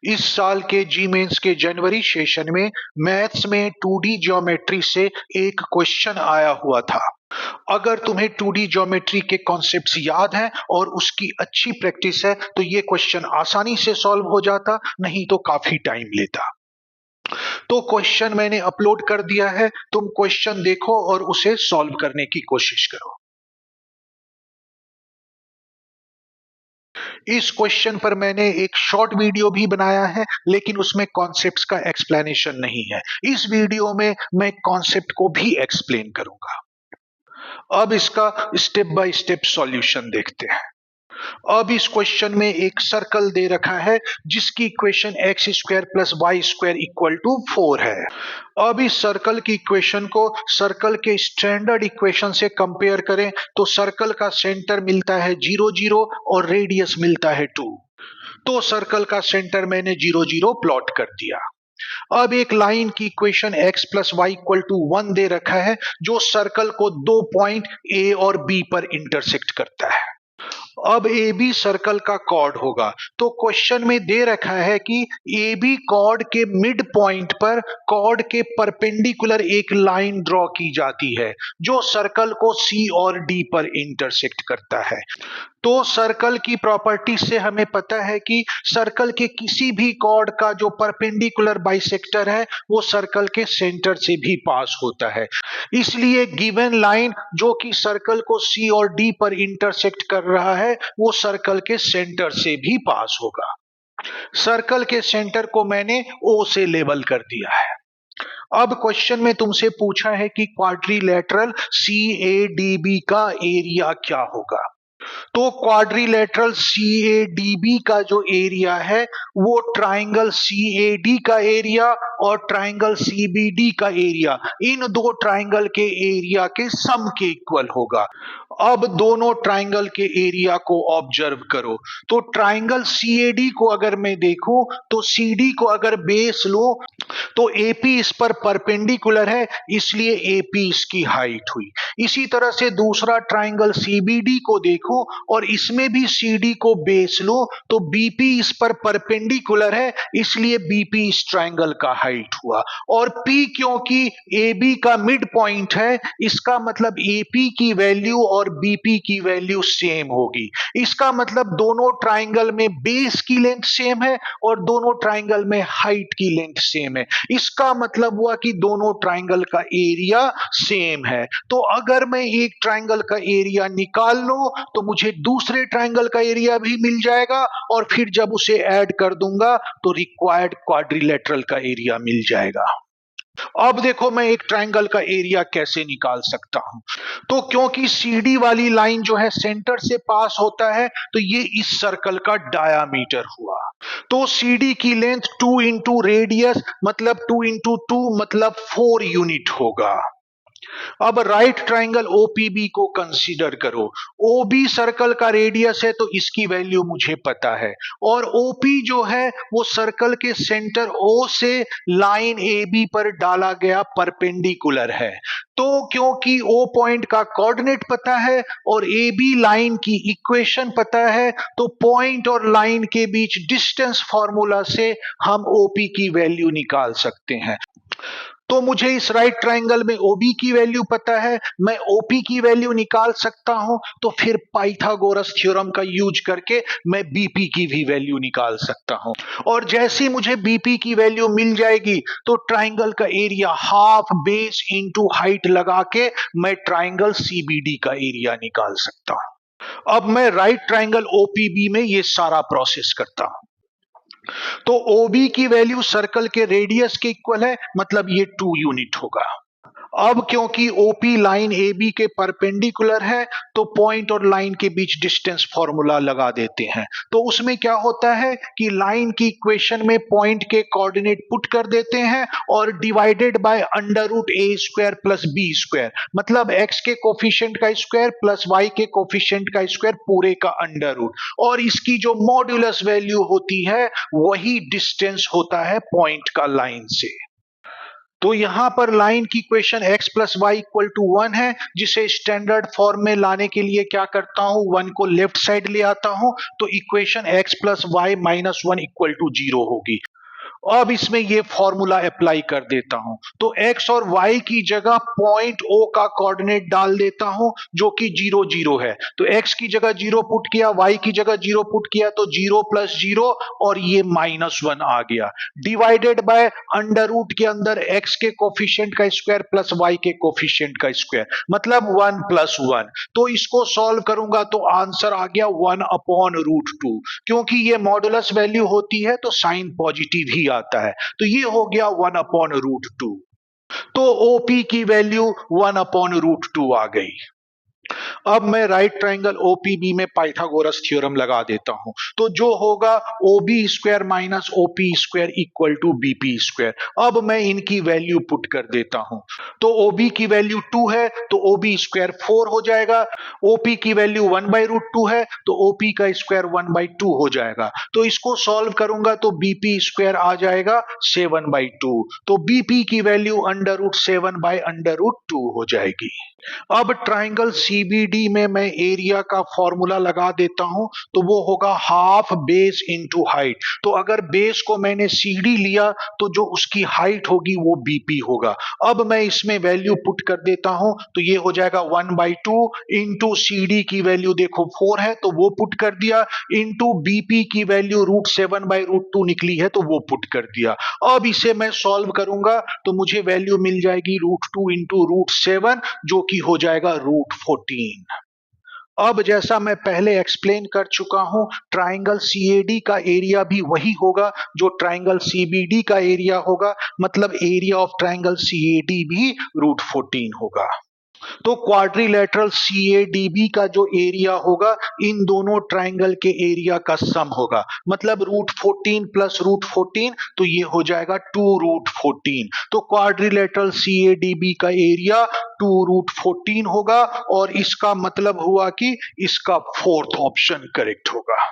इस साल के जी मेंस के जनवरी सेशन में मैथ्स में 2D ज्योमेट्री से एक क्वेश्चन आया हुआ था। अगर तुम्हें 2D ज्योमेट्री के कॉन्सेप्ट्स याद हैं और उसकी अच्छी प्रैक्टिस है तो ये क्वेश्चन आसानी से सॉल्व हो जाता, नहीं तो काफी टाइम लेता। तो क्वेश्चन मैंने अपलोड कर दिया है, तुम क्वेश्चन देखो और उसे सॉल्व करने की कोशिश करो। इस क्वेश्चन पर मैंने एक शॉर्ट वीडियो भी बनाया है, लेकिन उसमें कॉन्सेप्ट्स का एक्सप्लेनेशन नहीं है। इस वीडियो में मैं कॉन्सेप्ट को भी एक्सप्लेन करूंगा। अब इसका स्टेप बाय स्टेप सॉल्यूशन देखते हैं। अब इस क्वेश्चन में एक सर्कल दे रखा है जिसकी equation x square plus y square equal to 4 है। अब इस सर्कल की इक्वेशन को सर्कल के स्टैंडर्ड इक्वेशन से कंपेयर करें तो सर्कल का सेंटर मिलता है 0 0 और रेडियस मिलता है 2। तो सर्कल का सेंटर मैंने 0 0 प्लॉट कर दिया। अब एक लाइन की equation x plus y equal to 1 दे रखा है जो सर्कल को 2 पॉइंट A और B पर इंटरसेक्ट करता है। अब ए बी सर्कल का कॉर्ड होगा, तो क्वेश्चन में दे रखा है कि ए बी कॉर्ड के मिड पॉइंट पर कॉर्ड के परपेंडिकुलर एक लाइन ड्रॉ की जाती है जो सर्कल को सी और डी पर इंटरसेक्ट करता है। तो सर्कल की प्रॉपर्टी से हमें पता है कि सर्कल के किसी भी कॉर्ड का जो परपेंडिकुलर बाइसेक्टर है वो सर्कल के सेंटर से भी पास होता है। इसलिए गिवन लाइन जो कि सर्कल को सी और डी पर इंटरसेक्ट कर रहा है वो सर्कल के सेंटर से भी पास होगा। सर्कल के सेंटर को मैंने ओ से लेबल कर दिया है। अब क्वेश्चन में तुमसे पूछा है कि क्वाड्रिलेटरल CADB का एरिया क्या होगा। तो क्वाड्रिलेटरल CADB का जो एरिया है वो ट्राइंगल CAD का एरिया और ट्राइंगल CBD का एरिया, इन दो ट्राइंगल के एरिया के सम के इक्वल होगा। अब दोनों ट्राइंगल के एरिया को ऑब्जर्व करो। तो ट्राइंगल CAD को अगर मैं देखूं तो CD को अगर बेस लो तो AP इस पर परपेंडिकुलर है, इसलिए AP इसकी हाइट हुई। इसी तरह से दूसरा ट्राइंगल CBD को देखो और इसमें भी CD को बेस लो तो BP इस पर परपेंडिकुलर है, इसलिए BP इस ट्राइंगल का हाइट हुआ। और P क्योंकि AB का मिड पॉइंट है, इसका मतलब AP की वैल्यू और BP की वैल्यू सेम होगी। इसका मतलब दोनों ट्राइंगल में बेस की लेंथ सेम है और दोनों ट्राइंगल में हाइट की लेंथ सेम है। इसका मतलब हुआ कि दोनों ट्राइंगल का एरिया सेम है। तो अगर मैं एक ट्राइंगल का एरिया निकाल लूं तो मुझे दूसरे ट्राइंगल का एरिया भी मिल जाएगा और फिर जब उसे ऐड कर दूंगा तो रिक्वायर्ड क्वाड्रिलेटरल का एरिया मिल जाएगा। अब देखो मैं एक ट्राइंगल का एरिया कैसे निकाल सकता हूं। तो क्योंकि CD वाली लाइन जो है सेंटर से पास होता है तो ये इस सर्कल का डायामीटर हुआ। तो CD की लेंथ 2 इंटू रेडियस मतलब 2 इंटू 2 मतलब 4 यूनिट होगा। अब राइट ट्राइंगल OPB को कंसीडर करो। OB सर्कल का रेडियस है तो इसकी वैल्यू मुझे पता है और OP जो है वो सर्कल के सेंटर O से लाइन AB पर डाला गया परपेंडिकुलर है। तो क्योंकि O पॉइंट का कोऑर्डिनेट पता है और AB लाइन की इक्वेशन पता है तो पॉइंट और लाइन के बीच डिस्टेंस फॉर्मूला से हम OP की वैल्यू निकाल सकते हैं। तो मुझे इस राइट ट्राइंगल में OB की वैल्यू पता है, मैं OP की वैल्यू निकाल सकता हूं, तो फिर पाइथागोरस थ्योरम का यूज करके मैं BP की भी वैल्यू निकाल सकता हूं। और जैसे मुझे BP की वैल्यू मिल जाएगी तो ट्राइंगल का area half base into height लगा के मैं ट्राइंगल CBD का एरिया निकाल सकता हूं। अब मैं राइट ट्राइंगल OPB में ये सारा प्रोसेस करता हूं। तो OB की वैल्यू सर्कल के रेडियस के इक्वल है, मतलब ये 2 यूनिट होगा। अब क्योंकि OP लाइन AB के परपेंडिकुलर है तो पॉइंट और लाइन के बीच डिस्टेंस फॉर्मूला लगा देते हैं। तो उसमें क्या होता है कि लाइन की इक्वेशन में पॉइंट के कोऑर्डिनेट पुट कर देते हैं और divided by under root A square plus B square, मतलब x के कोफिशिएंट का स्क्वायर प्लस y के कोफिशिएंट का स्क्वायर पूरे का अंडर रूट, और इसकी जो मॉड्यूलस वैल्यू होती है वही डिस्टेंस होता है पॉइंट का लाइन से। तो यहां पर लाइन की equation x plus y equal to 1 है, जिसे स्टैंडर्ड फॉर्म में लाने के लिए क्या करता हूं, 1 को लेफ्ट साइड ले आता हूं, तो equation x plus y minus 1 equal to 0 होगी। अब इसमें ये फॉर्मूला अप्लाई कर देता हूं, तो x और y की जगह पॉइंट O का कोऑर्डिनेट डाल देता हूं, जो कि 0 0 है। तो x की जगह 0 पुट किया, y की जगह 0 पुट किया, तो 0 प्लस 0 और ये -1 आ गया, डिवाइडेड बाय अंडर रूट के अंदर x के कोफिशिएंट का स्क्वायर प्लस y के कोफिशिएंट का स्क्वायर, मतलब 1 प्लस 1। तो इसको सॉल्व करूंगा तो आंसर आ गया 1 अपॉन रूट 2। क्योंकि ये मॉडुलस वैल्यू होती है तो साइन पॉजिटिव ही आता है, तो ये हो गया 1 अपॉन रूट 2। तो ओपी की वैल्यू 1 अपॉन रूट 2 आ गई। अब मैं राइट ट्राइंगल ओपीबी में पाइथागोरस थ्योरम लगा देता हूं, तो जो होगा OB square minus OP square equal to BP square. अब मैं इनकी वैल्यू पुट कर देता हूं, तो ओबी की वैल्यू 2 है तो ओबी स्क्वायर 4 हो जाएगा, ओपी की वैल्यू 1 बाई रूट 2 है तो ओपी का स्क्वायर 1 बाई 2 हो जाएगा। तो इसको सॉल्व करूंगा तो बीपी स्क्वायर आ जाएगा 7 बाई 2, तो बीपी की value under root 7 by under root 2 हो जाएगी। अब ट्राइंगल सीबीडी में मैं एरिया का फॉर्मूला लगा देता हूं, तो वो होगा हाफ बेस इनटू हाइट। तो अगर बेस को मैंने सीडी लिया तो जो उसकी हाइट होगी वो बीपी होगा। अब मैं इसमें वैल्यू पुट कर देता हूं, तो ये हो जाएगा 1 बाई 2 इंटू सीडी की वैल्यू देखो 4 है तो वो पुट कर दिया, इंटू बीपी की वैल्यू रूट 7 बाई रूट 2 निकली है तो वो पुट कर दिया। अब इसे मैं सॉल्व करूंगा तो मुझे वैल्यू मिल जाएगी रूट 2 इंटू रूट 7, जो कि हो जाएगा रूट 14। अब जैसा मैं पहले एक्सप्लेन कर चुका हूं, ट्राइंगल सीएडी का एरिया भी वही होगा जो ट्राइंगल सीबीडी का एरिया होगा, मतलब एरिया ऑफ ट्राइंगल सीएडी भी रूट 14 होगा। तो क्वाड्रिलेटरल सीएडीबी का जो एरिया होगा इन दोनों ट्राइंगल के एरिया का सम होगा, मतलब रूट 14 प्लस रूट 14, तो ये हो जाएगा 2 रूट 14। तो क्वाड्रिलेटरल सीएडीबी का एरिया 2 रूट 14 होगा, और इसका मतलब हुआ कि इसका फोर्थ ऑप्शन करेक्ट होगा।